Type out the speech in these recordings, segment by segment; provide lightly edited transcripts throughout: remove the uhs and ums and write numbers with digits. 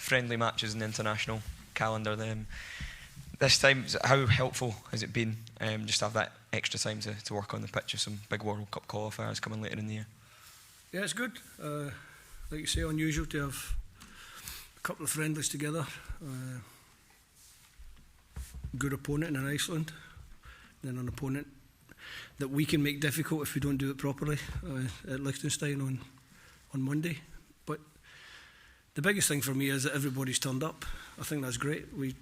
friendly matches in the international calendar. This time, how helpful has it been just to have that extra time to work on the pitch with some big World Cup qualifiers coming later in the year? Yeah, it's good. Like you say, unusual to have a couple of friendlies together. Good opponent in Iceland, then an opponent that we can make difficult if we don't do it properly at Liechtenstein on Monday. But the biggest thing for me is that everybody's turned up. I think that's great. We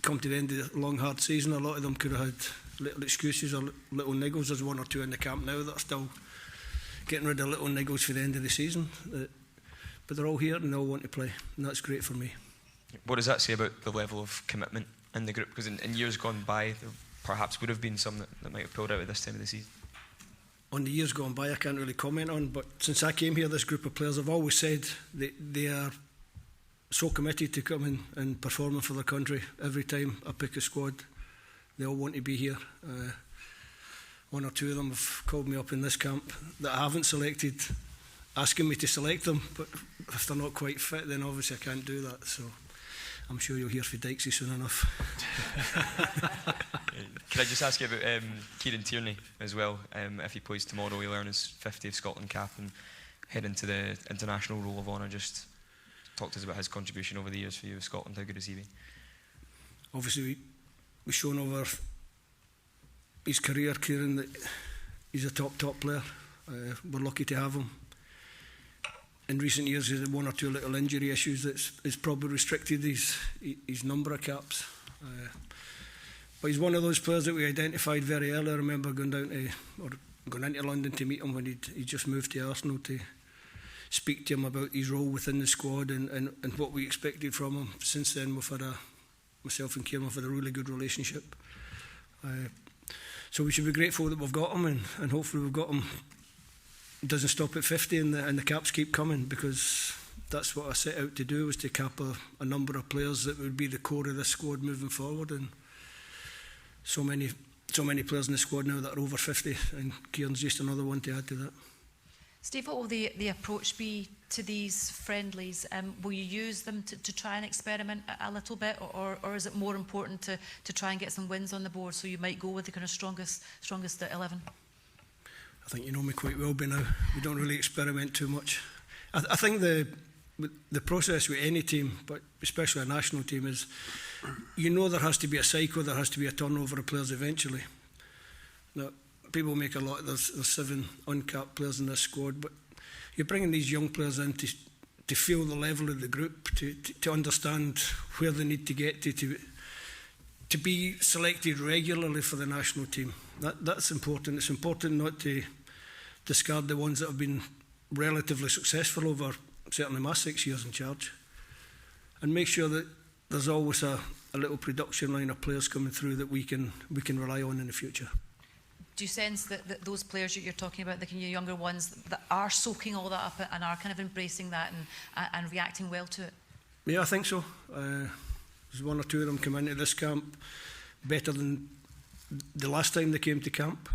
come to the end of the long, hard season. A lot of them could have had little excuses or little niggles. There's one or two in the camp now that are still getting rid of little niggles for the end of the season. But they're all here and they all want to play, and that's great for me. What does that say about the level of commitment in the group? Because in years gone by, there perhaps would have been some that might have pulled out at this time of the season. On the years gone by, I can't really comment on, but since I came here, this group of players have always said that they are so committed to coming and performing for their country. Every time I pick a squad, they all want to be here. One or two of them have called me up in this camp that I haven't selected, asking me to select them, but if they're not quite fit, then obviously I can't do that. So I'm sure you'll hear from Dykesy soon enough. Can I just ask you about Kieran Tierney as well? If he plays tomorrow, he'll earn his 50th Scotland cap and head into the international Roll of Honour. Just talk to us about his contribution over the years for you with Scotland. How good has he been? Obviously, we've shown over his career, Kieran, that he's a top player. We're lucky to have him. In recent years, he's had one or two little injury issues that's probably restricted his number of caps. But he's one of those players that we identified very early. I remember going into London to meet him when he just moved to Arsenal, to speak to him about his role within the squad and what we expected from him. Since then, myself and Kieran have had a really good relationship. So we should be grateful that we've got him, and hopefully we've got him. It doesn't stop at 50 and the caps keep coming, because that's what I set out to do, was to cap a number of players that would be the core of this squad moving forward. And so many players in the squad now that are over 50, and Kieran's just another one to add to that. Steve, what will the approach be to these friendlies? Will you use them to try and experiment a little bit, or is it more important to try and get some wins on the board, so you might go with the kind of strongest 11? I think you know me quite well by now. We don't really experiment too much. I think the process with any team, but especially a national team, is there has to be a cycle, there has to be a turnover of players eventually. Now, people make a lot. There's 7 uncapped players in this squad, but you're bringing these young players in to feel the level of the group, to understand where they need to get to be selected regularly for the national team. That's important. It's important not to discard the ones that have been relatively successful over certainly my 6 years in charge, and make sure that there's always a little production line of players coming through that we can rely on in the future. Do you sense that those players you're talking about, the kind of younger ones, that are soaking all that up and are kind of embracing that and reacting well to it? Yeah, I think so. There's one or two of them come into this camp better than the last time they came to camp.